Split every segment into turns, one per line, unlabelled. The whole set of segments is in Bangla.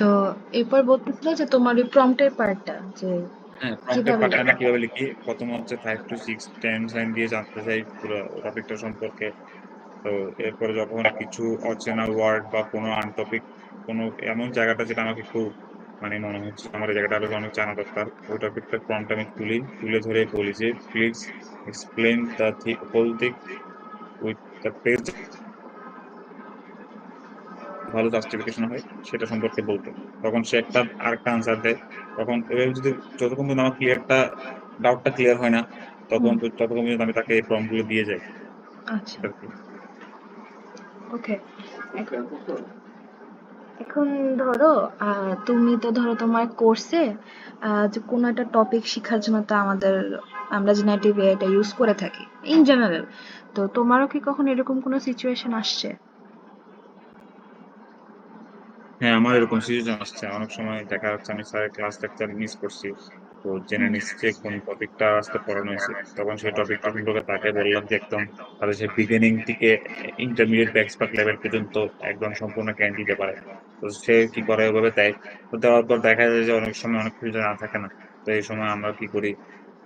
তো এরপর বলতেছিল যে তোমার ওই প্রম্পটের পার্টটা যে
হ্যাঁ, প্রম্পটের
কিভাবে
পার্টটা আমি কিভাবে লিখি, প্রথমে হচ্ছে 5 to 6 10 লাইন দিয়ে জানতে চাই পুরো টপিকটা সম্পর্কে। তো এরপরে যখন কিছু অচেনা ওয়ার্ড বা কোনো আনটপিক কোনো এমন জায়গাটা যেটা আমাকে একটু মানে মনে হচ্ছে আমার এই জায়গাটা আরো অনেক জানা দরকার, ওই টপিকটার প্রম্পট আমি তুলে ধরে বলি যে please explain the whole thing with the page, ভালো জাস্টিফিকেশন হয় সেটা সম্পর্কে বলতে। তখন সে একটা আরেকটা আনসার দেয়। তখন এভাবে যদি যতক্ষণ পর্যন্ত আমার ডাউটটা ক্লিয়ার হয় না,
হুম,
ততক্ষণ পর্যন্ত আমি তাকে এই প্রম্পট গুলো দিয়ে যাই
আচ্ছা,
আরকি।
ওকে। এখন এখন ধরো তুমি তো ধরো তোমার কোর্সে যে কোনো একটা টপিক শেখার জন্য তো আমরা জেনারেটিভ এআইটা ইউজ করে থাকি ইন জেনারেল। তো তোমারও কি কখনো এরকম কোনো সিচুয়েশন আসছে?
হ্যাঁ, আমার এরকম সিচুয়েশন আসছে। অনেক সময় দেখা যাচ্ছে আমি স্যারের ক্লাস লেকচার মিস করছি। তো জেনে
হুম,
নিচ্ছি যে কোন টপিকটা আজকে পড়ানো হয়েছে। তখন সেই টপিকটা সম্পর্কে তাকে বললাম যে একদম তাহলে সে বিগিনিং থেকে ইন্টারমিডিয়েট বা এক্সপার্ট লেভেল পর্যন্ত একদম সম্পূর্ণ জ্ঞান দিতে পারে। তো সে কি করে ওভাবে দেয়। তো দেওয়ার পর দেখা যায় যে অনেক সময় অনেক কিছু জানা থাকে না। তো এই সময় আমরা কি করি,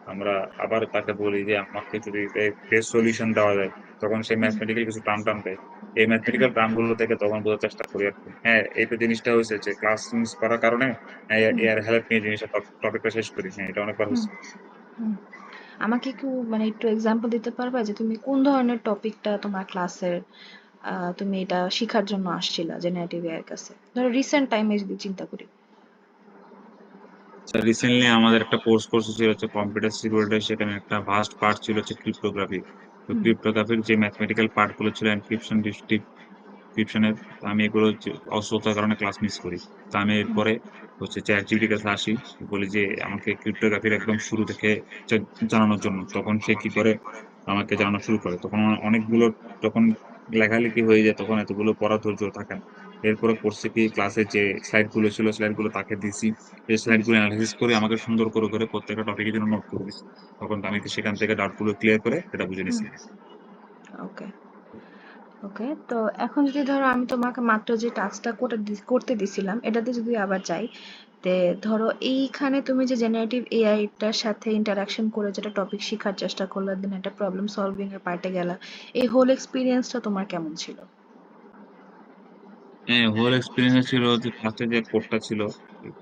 আমরা আবার তাকে বলি যে আমাকে যদি বেস্ট সলিউশন দেওয়া যায়, তখন সে
হুম,
ম্যাথমেটিক্যাল কিছু টার্ম দেয়। এই ম্যাথমেটিক্যাল টার্ম গুলো থেকে তখন বোঝার চেষ্টা করি আরকি। হ্যাঁ, এই তো জিনিসটা হয়েছে যে ক্লাস মিস করার কারণে
হুম,
এর হেল্প নিয়ে জিনিসটা টপিকটা শেষ করি। হ্যাঁ, এটা অনেকবার
হুম,
হইছে।
হুম। আমাকে একটু মানে একটু এক্সাম্পল দিতে পারবা যে তুমি কোন ধরনের টপিকটা তোমার ক্লাসের তুমি এটা শেখার জন্য আসছিলা জেনারেটিভ এআই এর কাছে, ধরো রিসেন্ট টাইমে যদি চিন্তা করি।
আচ্ছা, রিসেন্টলি আমাদের একটা কোর্স ছিল হচ্ছে কম্পিউটার সিকিউরিটি, সেখানে একটা ভাস্ট পার্ট ছিল হচ্ছে ক্রিপ্টোগ্রাফি। তো
হুম,
ক্রিপ্টোগ্রাফির যে ম্যাথমেটিক্যাল পার্ট গুলো ছিল এনক্রিপশন, ডিসক্রিপশনের, আমি এগুলো অসুস্থতার কারণে ক্লাস মিস করি। তো আমি
হুম,
এরপরে হচ্ছে ChatGPT এর কাছে আসি। বলি যে আমাকে ক্রিপ্টোগ্রাফির একদম শুরু থেকে জা জানানোর জন্য। তখন সে কি করে আমাকে জানানো শুরু করে। তখন আমার অনেকগুলো যখন লেখালেখি হয়ে যায় তখন এতগুলো পড়ার ধৈর্য থাকে না। এরপরে করছি কি, ক্লাসের যে স্লাইড গুলো ছিল স্লাইড গুলো তাকে দিছি। এই স্লাইড
হুম,
গুলো এনালাইসিস করে আমাকে সুন্দর করে প্রত্যেকটা টপিকের জন্য নোট করে দিছে। তখন আমি সেখান থেকে ডাউট গুলো ক্লিয়ার করে এটা বুঝে
হুম,
নিছি।
ওকে, ওকে। তো এখন যদি ধরো আমি তোমাকে মাত্র যে টাস্কটা করতে দিছিলাম এটাতে যদি আবার যাই, তে ধরো এইখানে তুমি যে জেনারেটিভ এআইটার সাথে ইন্টারাকশন করে যেটা টপিক শেখার চেষ্টা করলে, দেন একটা প্রবলেম সলভিং এর পার্টে গেলা, এই হোল এক্সপিরিয়েন্সটা তোমার কেমন ছিল?
হ্যাঁ, হোল এক্সপেরিয়েন্স ছিল যে ফার্স্ট এ যে কোডটা ছিল,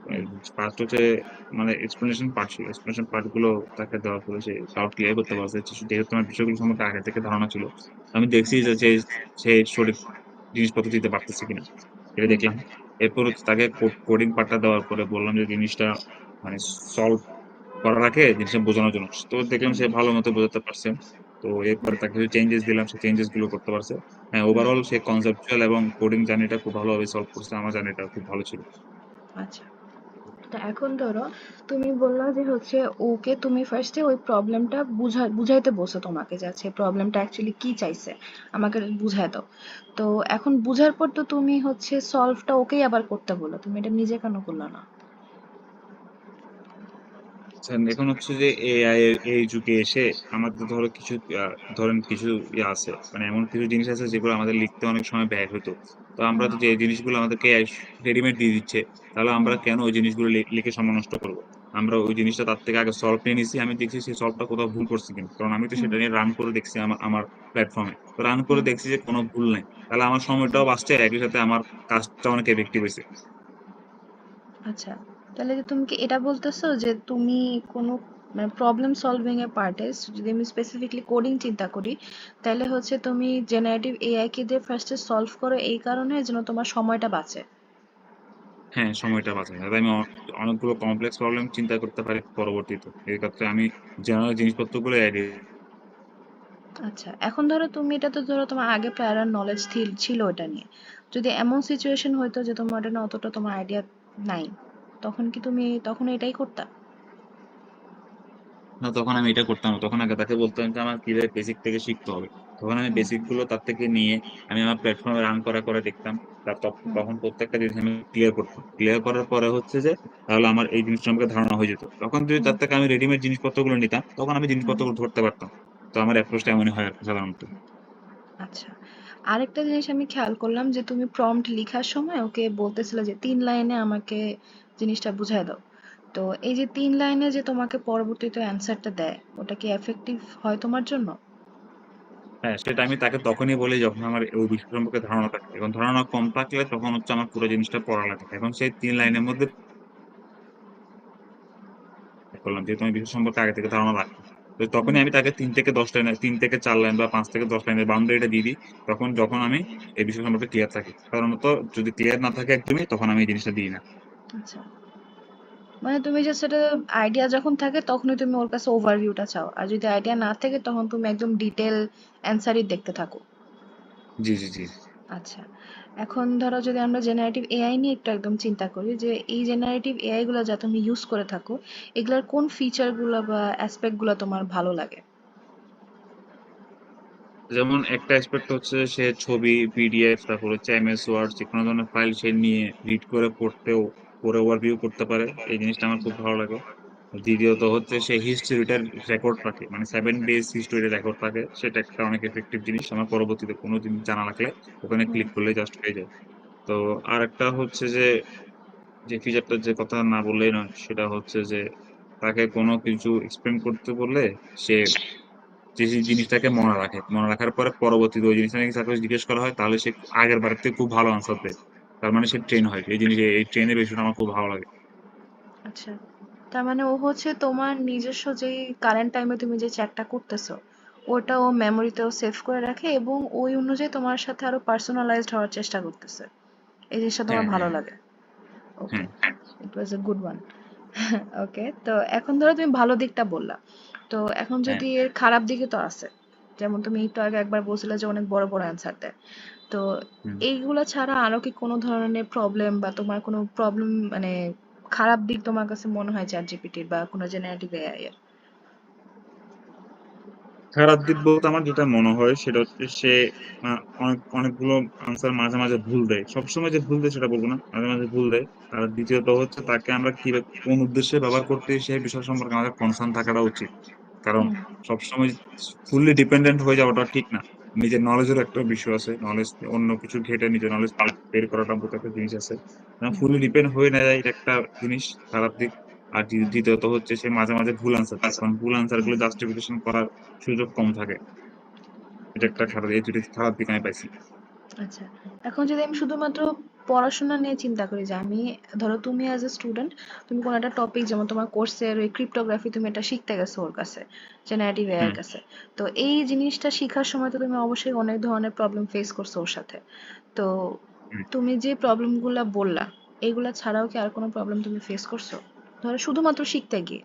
হুম,
ফার্স্ট হচ্ছে মানে এক্সপ্লেনেশন পার্ট ছিল। এক্সপ্লেনেশন পার্ট গুলো তাকে দেওয়ার পরে সে ডাউট ক্লিয়ার করতে পারছে। যেহেতু আমার বিষয়গুলো সম্পর্কে আগে থেকে ধারণা ছিল। আমি দেখছি যে সে সঠিক জিনিসপত্র দিতে পারতেছে কিনা। এটা
হুম,
দেখলাম। এরপর হচ্ছে তাকে কোডিং পার্টটা দেওয়ার পরে বললাম যে জিনিসটা মানে সলভ করার আগে জিনিসটা বোঝানোর জন্য। তো দেখলাম
হুম,
সে ভালো মতো বোঝাতে পারছে। তো এরপরে তাকে কিছু চেঞ্জেস দিলাম, সে চেঞ্জেস গুলো করতে পারছে। হ্যাঁ,
হুম,
ওভারঅল সে কনসেপচুয়াল এবং কোডিং জার্নিটা খুব ভালোভাবে সলভ করছে। আমার জার্নিটা খুব ভালো ছিল।
আচ্ছা। তো এখন ধরো তুমি বললা যে হচ্ছে ওকে তুমি ফার্স্টে ওই প্রবলেমটা বুঝাইতে বলছো তোমাকে, যে আচ্ছা প্রবলেমটা অ্যাকচুয়ালি কি চাইছে আমাকে বুঝাই দাও। তো এখন বুঝার পর তো তুমি হচ্ছে সলভটা ওকেই আবার করতে বলো, তুমি এটা নিজে কেন করলা না?
আচ্ছা, এখন হচ্ছে যে এআই এর এই যুগে এসে আমাদের ধরো কিছু ধরেন কিছু আছে। মানে এমন কিছু জিনিস আছে যেগুলো আমাদের লিখতে অনেক সময় ব্যয় হতো। তো আমরা
হুম,
তো যে জিনিসগুলো আমাদেরকে এআই রেডিমেড দিয়ে দিচ্ছে, তাহলে
হুম,
আমরা কেন ওই জিনিসগুলো লিখে সময় নষ্ট করব? আমরা ওই জিনিসটা তার থেকে আগে সলভ নিয়ে নিছি। আমি দেখছি সেই সলভটা কোথাও ভুল করছি কিনা। কারণ আমি তো
হুম,
সেটা নিয়ে রান করে দেখছি আমার প্ল্যাটফর্মে। তো রান করে
হুম,
দেখছি যে কোনো ভুল নাই। তাহলে আমার সময়টাও বাঁচছে, একই সাথে আমার কাজটা অনেক ইফেক্টিভ হইছে।
আচ্ছা, তাহলে যে তুমি কি এটা বলতেছো যে তুমি কোনো মানে প্রবলেম সলভিং এর পার্টে, যদি আমি স্পেসিফিকলি কোডিং চিন্তা করি, তাহলে হচ্ছে তুমি জেনারেটিভ এআই কে দিয়ে ফার্স্টে সলভ করো এই কারণে যেন তোমার সময়টা বাঁচে।
হ্যাঁ, সময়টা বাঁচে। যাতে আমি অনেকগুলো কমপ্লেক্স প্রবলেম চিন্তা করতে পারি পরবর্তীতে। এই ক্ষেত্রে আমি জেনারেল জিনিসপত্রগুলো এড়িয়ে
আচ্ছা, এখন ধরো তুমি এটা তো ধরো তোমার আগে প্রায়র নলেজ ছিল এটা নিয়ে, যদি এমন সিচুয়েশন হইতো যে তোমার এটা নিয়ে অতটা তোমার আইডিয়া নাই, তখন কি তুমি তখন এটাই করতা?
না, তখন আমি এটা করতাম না। তখন আগে তাকে বলতাম যে আমার কিভাবে বেসিক থেকে শিখতে হবে। তখন আমি
হুম,
বেসিক গুলো তার থেকে নিয়ে আমি আমার প্ল্যাটফর্মে রান করে দেখতাম।
হুম,
তখন প্রত্যেকটা জিনিস আমি ক্লিয়ার করতাম। ক্লিয়ার করার পরে হচ্ছে যে তাহলে আমার এই জিনিসটা সম্পর্কে ধারণা হয়ে যেত। তখন যদি
হুম,
তার থেকে আমি রেডিমেড জিনিসপত্রগুলো নিতাম, তখন আমি
হুম,
জিনিসপত্রগুলো ধরতে পারতাম। তো আমার অ্যাপ্রোচটা এমনই হয় আরকি সাধারণত।
আচ্ছা। আরেকটা জিনিস আমি খেয়াল করলাম যে তুমি প্রম্পট লিখার সময় ওকে বলতেছিলে যে 3 লাইনে আমাকে জিনিসটা বুঝায় দাও। তো এই যে 3 লাইনে যে তোমাকে পরবর্তীতে অ্যান্সারটা দেয়, ওটা কি এফেক্টিভ হয় তোমার জন্য?
হ্যাঁ, সেটা আমি তাকে তখনই বলি যখন আমার ওই বিষয় সম্পর্কে ধারণা থাকে। এখন ধারণা কম থাকলে তখন হচ্ছে আমার পুরো জিনিসটা পড়া লাগে। এখন সেই ৩ লাইনের মধ্যে করলাম যেহেতু আমি বিষয় সম্পর্কে আগে থেকে ধারণা রাখি। তো
হুম।
তখনই আমি তাকে ৩ থেকে ১০ লাইনের ৩ থেকে ৪ লাইন বা ৫ থেকে ১০ লাইনের বাউন্ডারিটা দিয়ে দিই। তখন যখন আমি এই বিষয় সম্পর্কে ক্লিয়ার থাকি। সাধারণত যদি ক্লিয়ার না থাকে একদমই তখন আমি এই জিনিসটা দিই না।
আচ্ছা। মানে তুমি জাস্ট এটা আইডিয়া যখন থাকে তখনই তুমি ওর কাছে ওভারভিউটা চাও। আর যদি আইডিয়া না থাকে তখন তুমি একদম ডিটেইল অ্যান্সারই দেখতে থাকো।
জি, জি, জি।
আচ্ছা। এখন ধরো যদি আমরা জেনারেটিভ এআই নিয়ে একটু একদম চিন্তা করি যে এই জেনারেটিভ এআই গুলো যা তুমি ইউজ করে থাকো, এগুলার কোন ফিচার গুলো বা অ্যাসপেক্ট গুলো তোমার ভালো লাগে?
যেমন একটা অ্যাসপেক্ট হচ্ছে সে ছবি, পিডিএফ তারপর হচ্ছে এমএস ওয়ার্ড যেকোনো ধরনের ফাইল সে নিয়ে রিড করে পড়ে ওভারভিউ করতে পারে। এই জিনিসটা আমার খুব ভালো লাগে। দ্বিতীয়ত হচ্ছে সে হিস্ট্রিটার রেকর্ড রাখে। মানে 7 ডেজ হিস্টরি রেকর্ড রাখে। সেটা একটা অনেক ইফেক্টিভ জিনিস। আমার পরবর্তীতে কোনো জিনিস জানা লাগলে ওখানে
হুম।
ক্লিক করলেই জাস্ট হয়ে যায়। তো আরেকটা হচ্ছে যে ফিচারটার যে কথা না বললেই নয় সেটা হচ্ছে যে তাকে কোনো কিছু এক্সপ্লেইন করতে বললে সে যে জিনিসটাকে মনে রাখে। মনে রাখার পরে পরবর্তীতে ওই জিনিসটা নিয়ে তাকে জিজ্ঞেস করা হয় তাহলে সে আগের বারের থেকে খুব ভালো আনসার দেয়। তার মানে সে ট্রেন হয়। এই ট্রেনের বিষয়টা আমার খুব ভালো লাগে।
আচ্ছা। তার মানে ও হচ্ছে তোমার নিজস্ব যেই কারেন্ট টাইমে তুমি যে চ্যাটটা করতেছো, ওটা ও মেমোরিতেও সেভ করে রাখে এবং ওই অনুযায়ী তোমার সাথে আরো পার্সোনালাইজড হওয়ার চেষ্টা করতেছে। এই জিনিসটা তোমার
হ্যাঁ,
ভালো
হ্যাঁ,
লাগে। ওকে।
হ্যাঁ,
ইট ওয়াজ এ গুড ওয়ান। ওকে, তো এখন ধরো তুমি ভালো দিকটা বললা। তো এখন
হ্যাঁ।
যদি এর খারাপ দিকে তো আছে। যেমন তুমি একটু আগে একবার বলছিলে যে অনেক বড় বড় অ্যান্সার দেয়। তো
হুম।
এইগুলা ছাড়া আরো কি কোনো ধরনের প্রবলেম বা তোমার কোনো প্রবলেম মানে খারাপ দিক তোমার কাছে মনে হয় চ্যাট জিপিটির বা কোনো জেনারেটিভ এআই এর?
খারাপ দিক বলতে আমার যেটা মনে হয় সেটা হচ্ছে সে আ অনেকগুলো আনসার মাঝে, মাঝে ভুল দেয়। সবসময় যে ভুল দেয় সেটা বলব না। মাঝে, মাঝে ভুল দেয়। আর দ্বিতীয়ত হচ্ছে তাকে আমরা কোন উদ্দেশ্যে ব্যবহার করতেছি সেই বিষয় সম্পর্কে আমাদের কনসার্ন থাকাটা উচিত। কারণ
হুম।
সবসময় ফুললি ডিপেন্ডেন্ট হয়ে যাওয়াটা ঠিক না। নিজের নলেজেরও একটা বিষয় আছে। নলেজ অন্য কিছু ঘেঁটে নিজের নলেজ বের করাটার মতো একটা জিনিস আছে।
হুম।
ফুললি ডিপেন্ড হয়ে না যায় এটা একটা জিনিস খারাপ দিক। আর
হুম।
দ্বিতীয়ত হচ্ছে সে মাঝে, মাঝে ভুল আনসার দেয়। কারণ ভুল আনসার
হুম।
গুলো জাস্টিফিকেশন করার সুযোগ কম থাকে। এটা একটা
ওকে।
খারাপ এই ২ টি খারাপ দিক আমি পাইছি।
আচ্ছা। এখন যদি আমি শুধুমাত্র পড়াশোনা নিয়ে চিন্তা করি যে আমি ধরো তুমি অ্যাজ এ স্টুডেন্ট তুমি কোনো একটা টপিক যেমন তোমার কোর্সের ওই ক্রিপ্টোগ্রাফি তুমি এটা শিখতে গেছো ওর কাছে, জেনারেটিভ এআই এর
হুম,
কাছে। তো এই জিনিসটা শিখার সময় তো তুমি অবশ্যই অনেক ধরনের প্রবলেম ফেস করছো ওর সাথে। তো
হুম।
তুমি যে প্রবলেমগুলা বললা, এগুলা ছাড়াও কি আর কোনো প্রবলেম তুমি ফেস করছো? ধরো শুধুমাত্র শিখতে গিয়ে।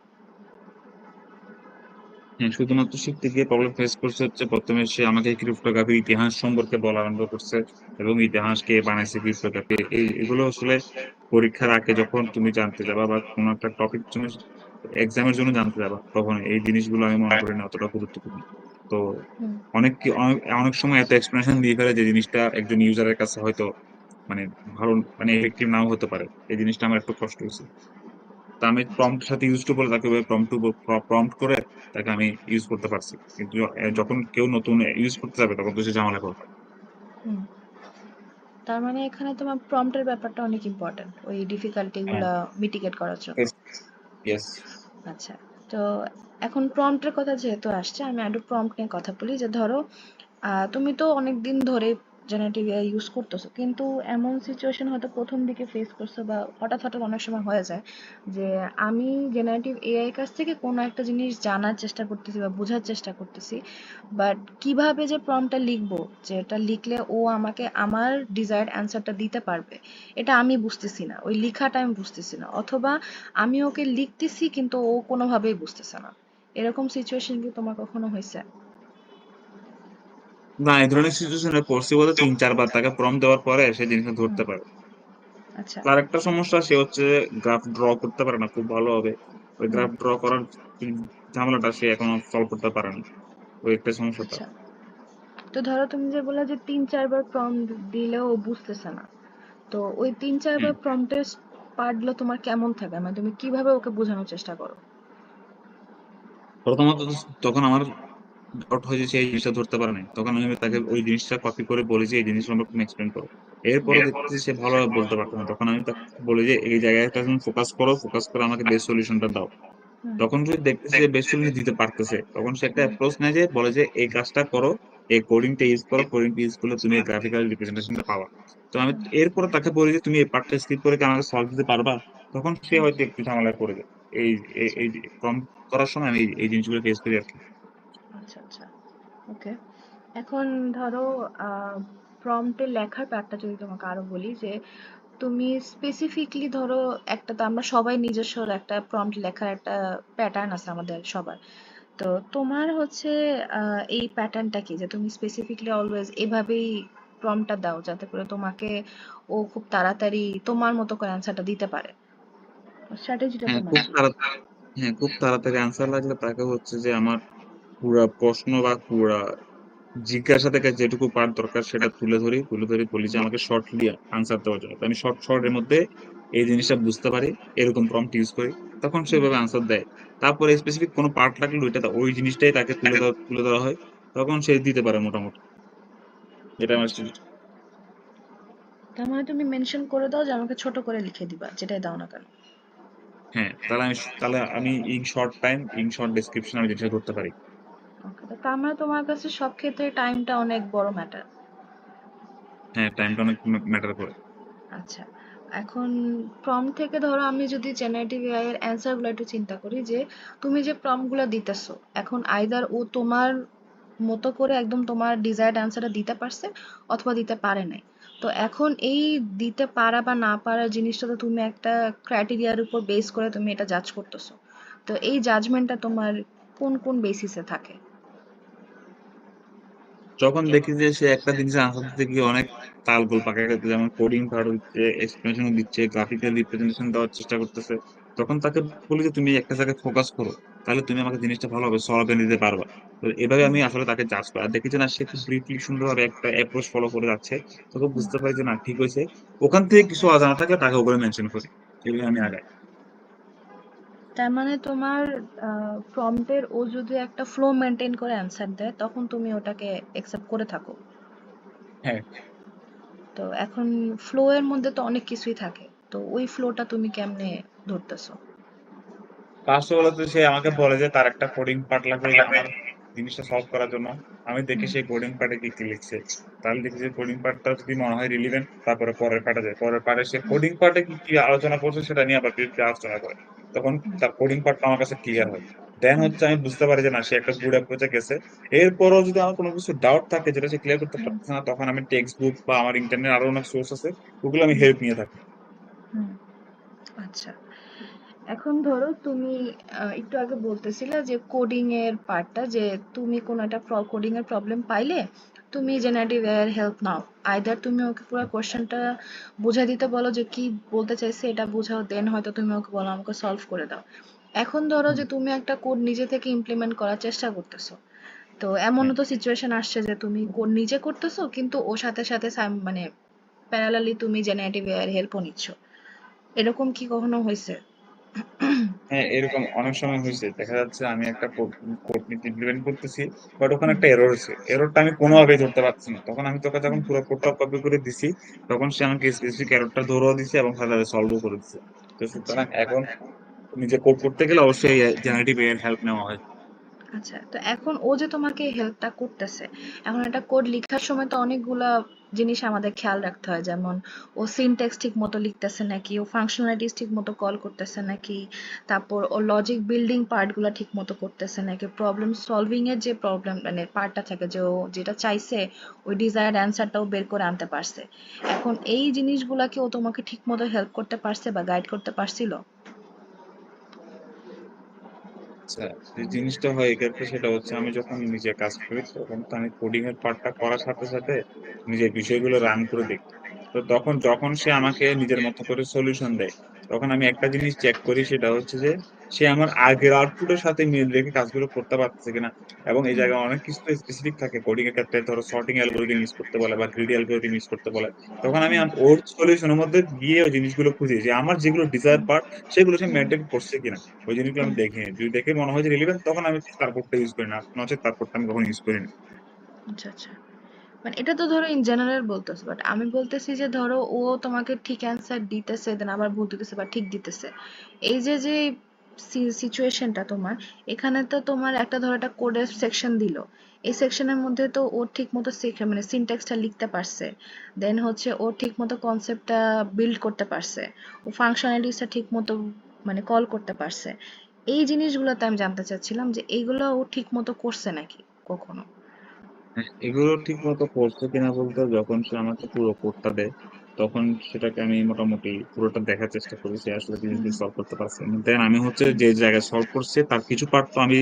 হ্যাঁ, শুধুমাত্র শিখতে গিয়ে প্রবলেম ফেস করছে হচ্ছে ১ম এ সে আমাকে ক্রিপ্টোগ্রাফির ইতিহাস সম্পর্কে বলা আরম্ভ করছে এবং ইতিহাস কে বানাইছে ক্রিপ্টোগ্রাফি এগুলো আসলে পরীক্ষার আগে যখন তুমি জানতে যাবা বা কোন একটা টপিক তুমি এক্সামের জন্য জানতে যাবা, তখন এই জিনিসগুলো আমি মনে করি না অতটা গুরুত্বপূর্ণ। তো
হুম।
অনেক সময় এত এক্সপ্লেনেশন দিয়ে ফেলে যে জিনিসটা একজন ইউজারের কাছে হয়তো মানে ভালো মানে ইফেক্টিভ নাও হতে পারে। এই জিনিসটা আমার একটু কষ্ট হইছে। তো আমি
আচ্ছা।
প্রম্পট এর সাথে ইউস টু বলে তাকে ওভাবে প্রম্পট করে তাকে আমি ইউজ করতে পারছি। কিন্তু
হুম।
যখন কেউ নতুন ইউজ করতে যাবে তখন তো সে ঝামেলায় পড়বে।
হুম। তার মানে এখানে তোমার প্রম্পটের ব্যাপারটা অনেক ইম্পর্ট্যান্ট ওই ডিফিকাল্টি
হ্যাঁ,
গুলা মিটিগেট করার জন্য।
Yes, yes.
আচ্ছা। তো এখন প্রম্পটের কথা যেহেতু আসছে আমি একটু প্রম্পট নিয়ে কথা বলি যে ধরো তুমি তো অনেকদিন ধরে জেনারেটিভ এআই ইউজ করতেছো কিন্তু এমন সিচুয়েশন হয়তো প্রথম দিকে ফেস করছো বা হঠাৎ হঠাৎ অনেক সময় হয়ে যায় যে আমি জেনারেটিভ এআই কাছ থেকে কোনো একটা জিনিস জানার চেষ্টা করতেছি বা বোঝার চেষ্টা করতেছি, বাট কিভাবে যে প্রম্পটটা লিখবো, যে এটা লিখলে ও আমাকে আমার ডিজায়ার্ড অ্যান্সারটা দিতে পারবে, এটা আমি বুঝতেছি না, ওই লেখাটা আমি বুঝতেছি না, অথবা আমি ওকে লিখতেছি কিন্তু ও কোনোভাবেই বুঝতেছে না। এরকম সিচুয়েশন কি তোমার কখনো হয়েছে?
না, এই ধরনের সিচুয়েশন এ পড়ছি বলতে ৩-৪ বার তাকে প্রম্পট দেওয়ার পরে সে জিনিসটা
হুম।
ধরতে পারে।
আচ্ছা।
তার একটা সমস্যা সে হচ্ছে গ্রাফ ড্র করতে পারে না খুব ভালোভাবে। ওই
হুম।
গ্রাফ ড্র করার ঝামেলাটা সে এখনো সলভ করতে পারে না। ওই একটা সমস্যা তার।
আচ্ছা। তো ধরো তুমি যে বললা যে ৩-৪ বার প্রম্পট দিলেও ও বুঝতেছে না। তো ওই তিন
হুম।
চারবার প্রম্পটের পার্ট গুলো তোমার কেমন থাকে, মানে তুমি কিভাবে ওকে বোঝানোর চেষ্টা করো?
প্রথমত যখন আমার ডাউট হয়ে যে সে এই জিনিসটা ধরতে পারে নাই, তখন আমি তাকে ওই জিনিসটা কপি করে বলি যে এই জিনিস সম্পর্কে তুমি এক্সপ্লেন করো। এরপরও দেখতেছি সে ভালোভাবে বলতে পারছে না, তখন আমি তাকে বলি যে এই জায়গাটা তুমি ফোকাস করো, ফোকাস করে আমাকে বেস্ট সলিউশনটা দাও।
হুম
তখন যদি দেখতেছি যে বেস্ট সলিউশন দিতে পারতেছে, তখন সে একটা
হুম
অ্যাপ্রোচ নেয় যে বলে যে এই কাজটা করো, এই কোডিংটা ইউজ করো, কোডিংটা ইউজ করলে তুমি এই গ্রাফিক্যাল রিপ্রেজেন্টেশনটা পাবা। তো আমি
হুম।
এরপরে তাকে বলি যে তুমি এই পার্টটা স্কিপ করে কি আমাকে সলভ দিতে পারবা? তখন সে
হুম।
হয়তো একটু ঝামেলায় পড়ে যায়। এই এই
আচ্ছা
এই প্রম্পট করার সময় আমি এই জিনিসগুলো ফেস করি আরকি।
আচ্ছা আচ্ছা। ওকে। এখন ধরো প্রম্পটে লেখার পার্টটা যদি তোমাকে আরো বলি, যে তুমি স্পেসিফিকলি ধরো একটা, তো আমরা সবাই নিজস্ব একটা প্রম্পট লেখার একটা প্যাটার্ন আছে আমাদের সবার। তো তোমার হচ্ছে এই প্যাটার্নটা কি, যে তুমি স্পেসিফিকলি অলওয়েজ এভাবেই প্রম্পটটা দাও যাতে করে তোমাকে ও খুব তাড়াতাড়ি তোমার মতো করে অ্যান্সারটা দিতে পারে? স্ট্র্যাটেজিটা
হ্যাঁ,
তোমার
খুব
কি?
হ্যাঁ, খুব তাড়াতাড়ি আনসার লাগলে তাকে হচ্ছে যে আমার পুরা প্রশ্ন বা পুরা জিজ্ঞাসা থেকে যেটুকু পার্ট দরকার সেটা তুলে ধরি বলি যে আমাকে শর্টলি আনসার দেওয়ার জন্য। তো আমি শর্ট এর মধ্যে এই জিনিসটা বুঝতে পারি, এরকম প্রম্পট ইউজ করি। তখন সে
হুম।
ওইভাবে আনসার দেয়। তারপরে স্পেসিফিক কোনো পার্ট লাগলে ওই জিনিসটাই তাকে তুলে দেওয়া হয়। তখন সে দিতে পারে মোটামুটি। এটা আমার
আচ্ছা, তার মানে তুমি মেনশন করে দাও যে আমাকে ছোট করে লিখে দিবা, যেটাই দাও না কেন।
হ্যাঁ, তাহলে আমি ইন শর্ট ডেসক্রিপশন আমি জিনিসটা করতে পারি।
ওকে, তো তার মানে তোমার কাছে সব ক্ষেত্রে টাইমটা অনেক বড় ম্যাটার।
হ্যাঁ, টাইমটা অনেক ম্যাটার করে।
আচ্ছা, এখন প্রম্পট থেকে ধরো আমি যদি জেনারেটিভ এআই এর অ্যান্সার গুলো একটু চিন্তা করি, যে তুমি যে প্রম্পট গুলো দিতেছো, এখন আইদার ও তোমার মতো করে একদম তোমার ডিজায়ার্ড অ্যান্সারটা দিতে পারছে অথবা দিতে পারে নাই। তো এখন এই দিতে পারা বা না পারার জিনিসটা তো তুমি একটা ক্রাইটেরিয়ার উপর বেস করে তুমি এটা জাজ করতেছো। তো এই জাজমেন্টটা তোমার কোন কোন বেসিসে থাকে?
যখন দেখি যে সে একটা জিনিসের আনসার দিতে গিয়ে অনেক তালগোল পাকায় গেছে, যেমন কোডিং পারো দিচ্ছে, এক্সপ্লেনেশন দিচ্ছে, গ্রাফিক্যাল রিপ্রেজেন্টেশন দেওয়ার চেষ্টা করতেছে, তখন তাকে বলি যে তুমি একটা জায়গায় ফোকাস করো, তাহলে তুমি আমাকে জিনিসটা ভালোভাবে সলভ এনে দিতে পারবা। তো এভাবে
হুম
আমি আসলে তাকে জাজ করি। আর দেখি যে না সে খুব ব্রিফলি সুন্দরভাবে একটা অ্যাপ্রোচ ফলো করে যাচ্ছে, তখন
হুম
বুঝতে পারি যে না ঠিক হয়েছে। ওখান থেকে কিছু অজানা থাকলে তাকে ওগুলো মেনশন করি। এগুলো আমি
হুম।
আগাই।
তার মানে তোমার প্রম্পটের ও যদি একটা ফ্লো মেনটেন করে অ্যান্সার দেয় তখন তুমি ওটাকে একসেপ্ট করে থাকো।
হ্যাঁ,
তো এখন ফ্লো এর মধ্যে তো অনেক কিছুই থাকে, তো ওই ফ্লোটা তুমি কেমনে ধরতেছো?
ফার্স্ট হলো তো সে আমাকে বলে যে তার একটা কোডিং পার্ট লাগবে আমার জিনিসটা সলভ করার জন্য। আমি দেখি
হুম
সেই কোডিং পার্টে কি কি লিখছে। তাহলে দেখি যে কোডিং পার্টটা যদি মনে হয় রিলিভেন্ট, তারপরে পরের পার্টে যায়। পরের পার্টে সে
হুম
কোডিং পার্টে কি কি আলোচনা করছে সেটা নিয়ে আবার ব্রিফলি আলোচনা করে। তখন
হুম
তার কোডিং পার্টটা আমার কাছে ক্লিয়ার হয়। দেন
হুম
হচ্ছে আমি বুঝতে পারি যে না সে একটা গুড অ্যাপ্রোচে গেছে। এরপরও যদি আমার কোনো কিছু ডাউট থাকে যেটা সে ক্লিয়ার করতে
হুম
পারতেছে না, তখন আমি টেক্সট বুক বা আমার ইন্টারনেট আরো অনেক সোর্স আছে, ওগুলো আমি
হুম
হেল্প নিয়ে থাকি।
হুম। আচ্ছা, এখন ধরো তুমি একটু আগে বলতেছিলে যে কোডিং এর পার্টটা, যে তুমি কোনো একটা কোডিং এর প্রবলেম পাইলে তুমি জেনারেটিভ এআই এর হেল্প নাও। আইদার তুমি ওকে পুরো কোশ্চেনটা বুঝাই দিতে বলো যে কি বলতে চাইছে এটা বুঝাও, দেন হয়তো তুমি ওকে বলো আমাকে সলভ করে দাও। এখন ধরো
হুম,
যে তুমি একটা কোড নিজে থেকে ইমপ্লিমেন্ট করার চেষ্টা করতেছো, তো
হ্যাঁ।
এমনও তো সিচুয়েশন আসছে যে তুমি কোড নিজে করতেছো কিন্তু ওর সাথে সাথে মানে প্যারালালি তুমি জেনারেটিভ এআই এর হেল্পও নিচ্ছ। এরকম কি কখনো হয়েছে?
হ্যাঁ, এরকম অনেক সময় হইছে। দেখা যাচ্ছে আমি একটা কোড ইমপ্লিমেন্ট করতেছি। বাট ওখানে
হুম
একটা এরর হইছে। এররটা আমি
হুম
কোনোভাবেই ধরতে পারছি না। তখন আমি তোকে
হুম।
যখন পুরো কোডটা কপি করে দিছি, তখন সে আমাকে স্পেসিফিক এররটা ধরেও দিছে এবং সাথে, সাথে সলভও করে দিছে। তো
আচ্ছা
সুতরাং এখন নিজে কোড করতে গেলে অবশ্যই জেনারেটিভ এআই এর হেল্প নেওয়া হয়।
আচ্ছা, তো এখন ও যে তোমাকে হেল্পটা করতেছে, এখন একটা কোড লেখার সময় তো অনেকগুলা জিনিস আমাদের খেয়াল রাখতে হয়, যেমন ও সিনট্যাক্স ঠিক মতো লিখতেছে নাকি, ও ফাংশনালিটিস ঠিক মতো কল করতেছে নাকি, তারপর ও লজিক বিল্ডিং পার্টগুলো ঠিক মতো করতেছে নাকি, প্রবলেম সলভিং এর যে প্রবলেম মানে পার্টটা থাকে, যে ও যেটা চাইছে ওই ডিজায়ার্ড অ্যান্সারটাও বের করে আনতে পারছে। এখন এই জিনিসগুলাকে ও তোমাকে ঠিক মতো হেল্প করতে পারছে বা গাইড করতে পারছিল?
আচ্ছা, যে জিনিসটা হয় এক্ষেত্রে সেটা হচ্ছে আমি যখন নিজে কাজ করি তখন তো আমি কোডিং এর পার্টটা করার সাথে, সাথে নিজের বিষয়গুলো রান করে দেখি। তো তখন যখন সে আমাকে নিজের মতো করে সলিউশন দেয়, তখন আমি একটা জিনিস চেক করি, সেটা হচ্ছে যে সে আমার আগের আউটপুটের সাথে মিল রেখে কাজগুলো করতে পারতেছে কিনা। এবং এই
হুম
জায়গায় অনেক কিছু স্পেসিফিক থাকে কোডিং এর ক্ষেত্রে, ধরো সর্টিং অ্যালগরিদম ইউজ করতে বলে বা গ্রিডি অ্যালগরিদম ইউজ করতে বলে। তখন আমি
হুম
ওর সলিউশনের মধ্যে গিয়ে ওই জিনিসগুলো খুঁজি যে আমার যেগুলো ডিজায়ার
হুম
পার্ট সেগুলো সে
হুম
মেইনটেইন করছে কিনা। ওই জিনিসগুলো আমি
হুম
দেখে নিই। যদি দেখে মনে হয় যে রিলেভেন্ট, তখন আমি তার কোডটা ইউজ করি না। নচেৎ তার কোডটা আমি কখনো ইউজ করি না।
আচ্ছা আচ্ছা, মানে এটা তো ধরো ইন জেনারেল বলতেছে, বাট আমি বলতেছি যে ধরো ও তোমাকে ঠিক অ্যান্সার দিতেছে, দেন আবার ভুল দিতেছে বা ঠিক দিতেছে, এই যে যে সিচুয়েশনটা তোমার, এখানে তো তোমার একটা ধরো একটা কোডের সেকশন দিল, এই সেকশনের মধ্যে তো ও ঠিক মতো মানে সিনট্যাক্সটা লিখতে পারছে, দেন হচ্ছে ও ঠিক মতো কনসেপ্টটা বিল্ড করতে পারছে, ও ফাংশনালিটিসটা ঠিক মতো মানে কল করতে পারছে। এই জিনিসগুলোতে আমি জানতে চাচ্ছিলাম যে এইগুলো ও ঠিক মতো করছে নাকি কখনো।
হ্যাঁ, এগুলো ঠিকমতো করছে কিনা বলতে, যখন সে আমাকে পুরো কোডটা দেয়, তখন সেটাকে আমি মোটামুটি পুরোটা দেখার চেষ্টা করি সে আসলে জিনিসগুলো
হুম
সলভ করতে পারছে। দেন আমি হচ্ছে
হুম
যে জায়গায় সলভ করছে তার কিছু পার্ট তো আমি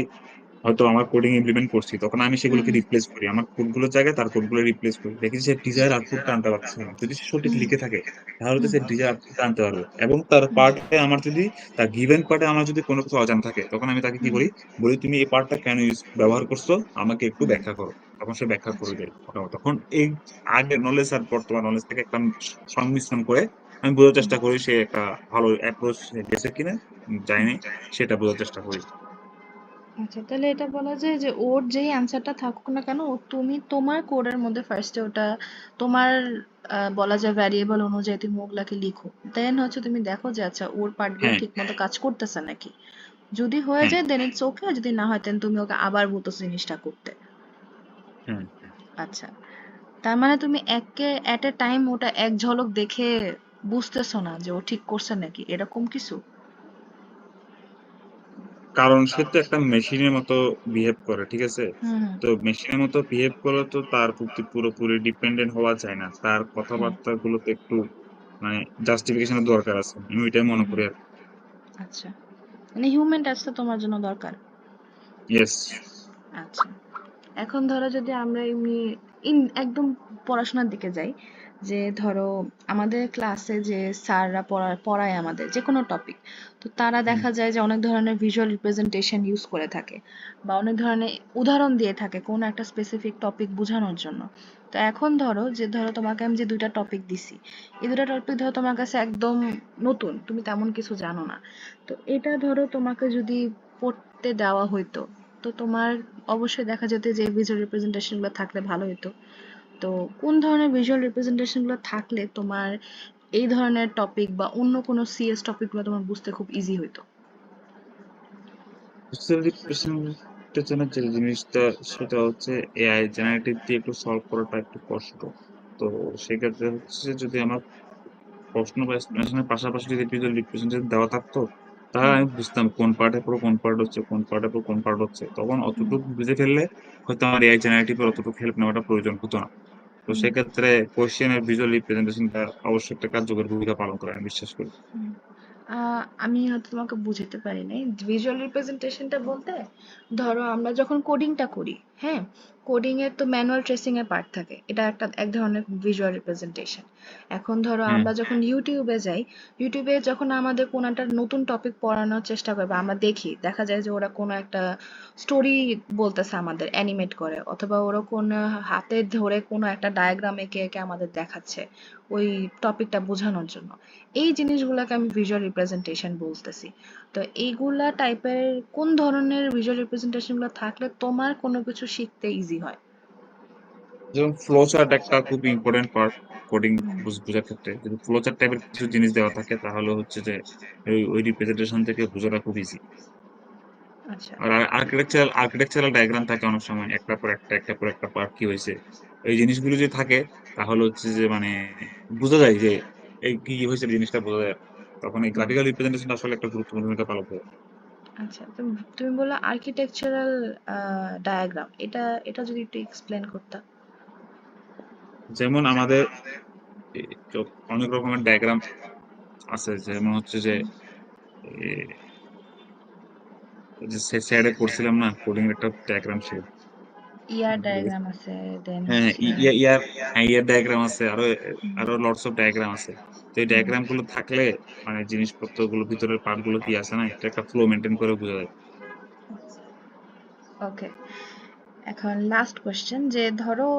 হয়তো আমার কোডিং ইমপ্লিমেন্ট করছি। তখন আমি
হুম
সেগুলোকে রিপ্লেস করি। আমার কোডগুলোর জায়গায় তার কোডগুলো রিপ্লেস করি। দেখি সে ডিজায়ার আউটপুটটা আনতে পারছে কিনা। যদি সে সঠিক
হুম
লিখে থাকে, তাহলে তো
হুম
সে ডিজায়ার আউটপুটটা আনতে পারবে। এবং তার
হুম
পার্টে আমার যদি, তার গিভেন পার্টে আমার যদি কোনো কিছু অজানা থাকে, তখন আমি তাকে কি
হুম
করি? বলি, "তুমি এই পার্টটা কেন ব্যবহার করছো? আমাকে একটু
হুম
ব্যাখ্যা করো।" তখন সে ব্যাখ্যা করে
আচ্ছা
দেয় মোটামুটি। তখন এই আগের নলেজ আর বর্তমান নলেজ থেকে একটা সংমিশ্রণ করে আমি বোঝার
হুম
চেষ্টা করি সে একটা ভালো অ্যাপ্রোচ গেছে কিনা,
হুম
যায়নি, সেটা বোঝার চেষ্টা করি।
আচ্ছা, তাহলে এটা বলা যায় যে ওর যেই অ্যান্সারটা থাকুক না কেন, তুমি তোমার কোডের মধ্যে ফার্স্টে ওটা তোমার বলা যায় ভ্যারিয়েবল অনুযায়ী তুমি ওগুলাকে লিখো, দেন হচ্ছে তুমি দেখো যে আচ্ছা ওর পার্টগুলো
হ্যাঁ,
ঠিক মতো কাজ করতেছে নাকি। যদি হয়ে
হ্যাঁ,
যায় দেন ইটস ওকে, যদি না হয় দেন তুমি ওকে আবার বলতেছো জিনিসটা করতে।
হ্যাঁ।
আচ্ছা, তার মানে তুমি একে এট এ টাইম ওটা এক ঝলক দেখে বুঝতেছো না যে ও ঠিক করছে নাকি, এরকম কিছু?
কারণ সে তো একটা মেশিনের মতো বিহেভ করে, ঠিক আছে?
হুম
তো মেশিনের মতো বিহেভ করলে তো তার প্রতি পুরোপুরি ডিপেন্ডেন্ট হওয়া যায় না। তার
হুম
কথাবার্তা গুলোতে একটু মানে জাস্টিফিকেশন এর দরকার আছে। আমি ওইটাই
হুম
মনে
হুম
করি আরকি।
আচ্ছা, মানে হিউম্যান টাচটা তোমার জন্য দরকার।
ইয়েস।
আচ্ছা, এখন ধরো যদি আমরা এমনি একদম পড়াশোনার দিকে যাই, যে ধরো আমাদের ক্লাসে যে স্যাররা পড়ায় আমাদের যে কোনো টপিক, তো তারা
হুম।
দেখা যায় যে অনেক ধরনের ভিজুয়াল রিপ্রেজেন্টেশন ইউজ করে থাকে, বা অনেক ধরনের উদাহরণ দিয়ে থাকে কোনো একটা স্পেসিফিক টপিক বোঝানোর জন্য। তো এখন ধরো যে ধরো তোমাকে আমি যে দুইটা টপিক দিছি, এই দুইটা টপিক ধরো তোমার কাছে একদম নতুন, তুমি তেমন কিছু জানো না, তো এটা ধরো তোমাকে যদি পড়তে দেওয়া হইতো, তো তোমার অবশ্যই দেখা যেত যে ভিজুয়াল রিপ্রেজেন্টেশন গুলো থাকলে ভালো হতো। তো কোন ধরনের ভিজুয়াল রিপ্রেজেন্টেশন গুলো থাকলে তোমার এই ধরনের টপিক বা অন্য কোনো সিএস টপিক গুলো তোমার বুঝতে খুব ইজি হতো?
সোশ্যাল রিপ্রেজেন্টেশনের যে জিনিসটা, সেটা হচ্ছে এআই জেনারেটিভ দিয়ে একটু সলভ করাটা একটু কষ্ট। তো সেক্ষেত্রে হচ্ছে যদি আমার প্রশ্ন বা এক্সপ্লেনেশন এর পাশাপাশি যদি ভিজুয়াল রিপ্রেজেন্টেশন দেওয়া থাকতো, তাহলে
হুম
আমি বুঝতাম কোন পার্টের পর কোন পার্ট হচ্ছে, কোন পার্টের পর কোন পার্ট হচ্ছে। তখন
হুম
অতটুকু বুঝে ফেললে হয়তো আমার এআই জেনারেটিভ এর অতটুকু হেল্প নেওয়াটা প্রয়োজন হতো না। তো
হুম
সেক্ষেত্রে কোয়েশ্চেন এর ভিজুয়াল রিপ্রেজেন্টেশনটা অবশ্যই একটা কার্যকর ভূমিকা পালন করে আমি বিশ্বাস করি।
হুম। আমি হয়তো তোমাকে বুঝাতে পারি নাই। ভিজুয়াল রিপ্রেজেন্টেশনটা বলতে ধরো আমরা যখন কোডিংটা করি, হ্যাঁ, কোডিং এর তো ম্যানুয়াল ট্রেসিং এর পার্ট থাকে, এটা একটা এক ধরনের ভিজুয়াল রিপ্রেজেন্টেশন। এখন ধরো
হ্যাঁ,
আমরা যখন ইউটিউবে যাই, ইউটিউবে যখন আমাদের কোনো একটা নতুন টপিক পড়ানোর চেষ্টা করে বা আমরা দেখি, দেখা যায় যে ওরা কোনো একটা স্টোরি বলতেছে আমাদের অ্যানিমেট করে, অথবা ওরা কোনো হাতে ধরে কোনো একটা ডায়াগ্রাম এঁকে এঁকে আমাদের দেখাচ্ছে ওই টপিকটা বোঝানোর জন্য। এই জিনিসগুলোকে আমি ভিজুয়াল রিপ্রেজেন্টেশন বলতেছি। তো এইগুলা টাইপের কোন ধরনের ভিজুয়াল রিপ্রেজেন্টেশন গুলো থাকলে তোমার কোনো কিছু শিখতে ইজি হয়?
যেমন ফ্লো চার্ট একটা খুব ইম্পোর্টেন্ট পার্ট কোডিং
হুম
বোঝার ক্ষেত্রে। যদি ফ্লো চার্ট টাইপের কিছু জিনিস দেওয়া থাকে, তাহলে হচ্ছে যে ওই রিপ্রেজেন্টেশন থেকে বোঝাটা খুব ইজি।
আচ্ছা
আর আর্কিটেকচারাল ডায়াগ্রাম থাকে অনেক সময়। একটার পর একটা, একটার পর একটা পার্ট কি হইছে। এই জিনিসগুলো যদি থাকে, তাহলে হচ্ছে যে মানে বোঝা যায় যে এই কি হইছে, জিনিসটা বোঝা যায়। তখন এই
হুম
গ্রাফিক্যাল রিপ্রেজেন্টেশন আসলে একটা গুরুত্বপূর্ণ ভূমিকা পালন করে।
আচ্ছা, তুমি তুমি বললে আর্কিটেকচারাল ডায়াগ্রাম, এটা এটা যদি একটু এক্সপ্লেন করতা।
যেমন আমাদের এ চ অনেক রকমের ডায়াগ্রাম আছে। যেমন হচ্ছে যে
হুম
এ ওই যে স্যাডে পড়ছিলাম না? কোডিং এর একটা ডায়াগ্রাম ছিল।
ইয়ার ডায়াগ্রাম আছে, দেন
হ্যাঁ
হচ্ছে
ইয়ার হ্যাঁ ইয়ার ডায়াগ্রাম আছে, আরো
হুম,
আরো লটস অফ ডায়াগ্রাম আছে। তো এই
হুম,
ডায়াগ্রাম গুলো থাকলে মানে জিনিসপত্রগুলো ভিতরের পার্ট গুলো কি আছে না, এটা একটা ফ্লো মেইনটেইন করে বোঝা যায়।
ওকে। এখন লাস্ট কোশ্চেন, যে ধরো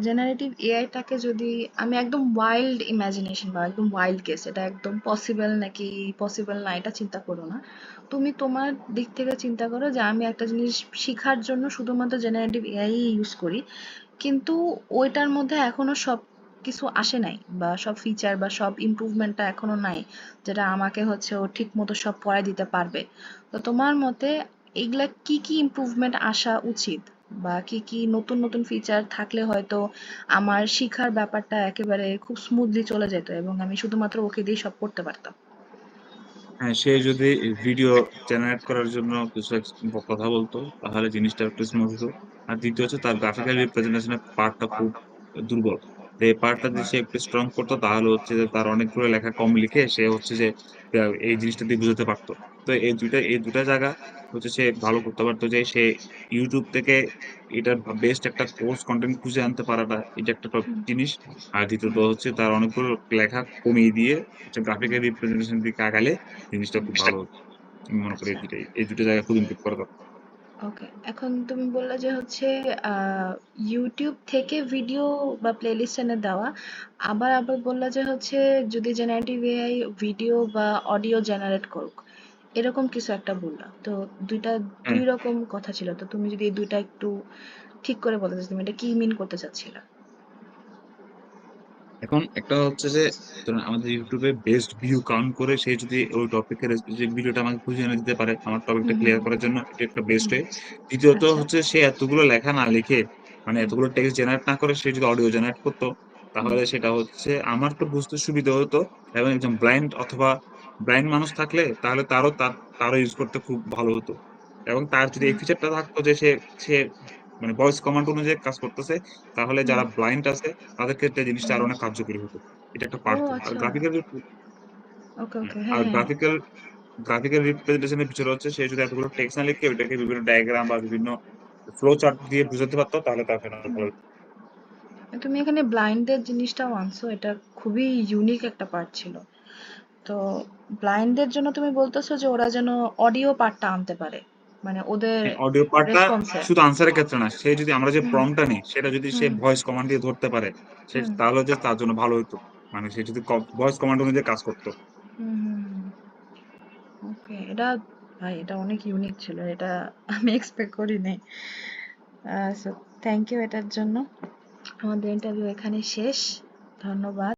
জেনারেটিভ এআইটাকে যদি আমি একদম ওয়াইল্ড ইমাজিনেশন বা একদম ওয়াইল্ড কেস, এটা একদম পসিবল নাকি পসিবল না এটা চিন্তা করো না, তুমি তোমার দিক থেকে চিন্তা করো যে আমি একটা জিনিস শেখার জন্য শুধুমাত্র জেনারেটিভ এআই ইউজ করি, কিন্তু ওইটার মধ্যে এখনো সব কিছু আসে নাই, বা সব ফিচার বা সব ইমপ্রুভমেন্টটা এখনো নাই, যেটা আমাকে হচ্ছে ও ঠিক মতো সব পড়ায় দিতে পারবে। তো তোমার মতে এগুলা কি কি ইমপ্রুভমেন্ট আসা উচিত, বা কি কি নতুন নতুন ফিচার থাকলে হয়তো আমার শিখার ব্যাপারটা একেবারে খুব স্মুথলি চলে যেত এবং আমি শুধুমাত্র ওকে দিয়ে সব করতে পারতাম?
হ্যাঁ, সে যদি ভিডিও জেনারেট করার জন্য কিছু কথা বলতো, তাহলে জিনিসটা একটু স্মুথ হতো। আর দ্বিতীয় হচ্ছে তার গ্রাফিক্যাল রিপ্রেজেন্টেশন এর পার্টটা খুব দুর্বল। তো এই পার্টটা যদি সে একটু স্ট্রং করতো, তাহলে হচ্ছে যে তার অনেকগুলো লেখা কম লিখে সে হচ্ছে যে এই জিনিসটা দিয়ে বুঝাতে পারতো। তো এই দুইটা জায়গা হচ্ছে সে ভালো করতে পারতো, যে সে YouTube থেকে এটার বেস্ট একটা কোর্স কনটেন্ট খুঁজে আনতে পারাটা, এটা একটা
হুম,
জিনিস। আর দ্বিতীয়ত
হুম,
হচ্ছে তার অনেকগুলো লেখা কমিয়ে দিয়ে হচ্ছে গ্রাফিক্যাল রিপ্রেজেন্টেশন এর দিকে আগালে জিনিসটা খুব ভালো হতো। আমি মনে করি
আচ্ছা,
এই ২ টা জায়গায় খুব ইমপ্রুভ করা দরকার।
ওকে। এখন তুমি বললে যে হচ্ছে ইউটিউব থেকে ভিডিও বা প্লেলিস্ট এনে দেওয়া, আবার আবার বললে যে হচ্ছে যদি জেনারেটিভ এআই ভিডিও বা অডিও জেনারেট করুক, এরকম কিছু একটা বললা তো। দুইটা
হ্যাঁ,
দুই রকম কথা ছিল, তো তুমি যদি এই দুইটা একটু ঠিক করে বলতে চাচ্ছো, তুমি এটা কি মিন করতে চাচ্ছিলা?
এখন একটা হচ্ছে যে ধরুন আমাদের YouTube এ বেস্ট ভিউ কাউন্ট করে সে যদি ওই টপিকের স্পেসিফিক ভিডিওটা আমাকে খুঁজে এনে দিতে পারে আমার টপিকটা
হুম, হুম,
ক্লিয়ার করার জন্য, এটা একটা বেস্ট ওয়ে। দ্বিতীয়ত
আচ্ছা,
হচ্ছে সে এতগুলো লেখা না লিখে, মানে
হুম,
এতগুলো টেক্সট জেনারেট না করে সে যদি অডিও জেনারেট করতো,
হুম,
তাহলে সেটা হচ্ছে আমার তো বুঝতে সুবিধা হতো। এবং একজন ব্লাইন্ড অথবা ব্লাইন্ড মানুষ থাকলে তাহলে তারও ইউজ করতে খুব ভালো হতো। এবং তার যদি এই
হুম,
ফিচারটা থাকতো যে সে মানে ভয়েস কমান্ড অনুযায়ী কাজ করতেছে, তাহলে
হুম,
যারা ব্লাইন্ড আছে তাদের ক্ষেত্রে জিনিসটা
হুম।
আরো অনেক কার্যকরী হতো। এটা একটা
ও
পার্থ। আর
আচ্ছা, ওকে
হ্যাঁ,
ওকে,
আর
হ্যাঁ হ্যাঁ।
গ্রাফিক্যাল রিপ্রেজেন্টেশন এর বিষয় হচ্ছে সে যদি এতগুলো টেক্সট না লিখে ওইটাকে বিভিন্ন ডায়াগ্রাম বা বিভিন্ন ফ্লো চার্ট দিয়ে বুঝাতে পারতো, তাহলে তার জন্য
হুম।
ভালো হতো।
তুমি এখানে ব্লাইন্ডদের জিনিসটাও আনছো, এটা খুবই ইউনিক একটা পার্ট ছিল। তো ব্লাইন্ডদের জন্য তুমি বলতেছো যে ওরা যেন অডিও পার্টটা আনতে পারে, মানে ওদের
হ্যাঁ, অডিও পার্টটা
রেসপন্সে।
শুধু আনসারের ক্ষেত্রে না। সে যদি আমরা যে
হুম,
প্রম্পটটা নিই সেটা যদি সে
হুম,
ভয়েস কমান্ড দিয়ে ধরতে পারে,
হুম,
তাহলে যে তার জন্য ভালো হতো। মানে সে যদি ভয়েস কমান্ড অনুযায়ী কাজ করত।
হুম, হুম, ওকে। এটা, ভাই এটা অনেক ইউনিক ছিল, এটা আমি এক্সপেক্ট করিনি। সো থ্যাংক ইউ এটার জন্য। আমাদের ইন্টারভিউ এখানে শেষ। ধন্যবাদ।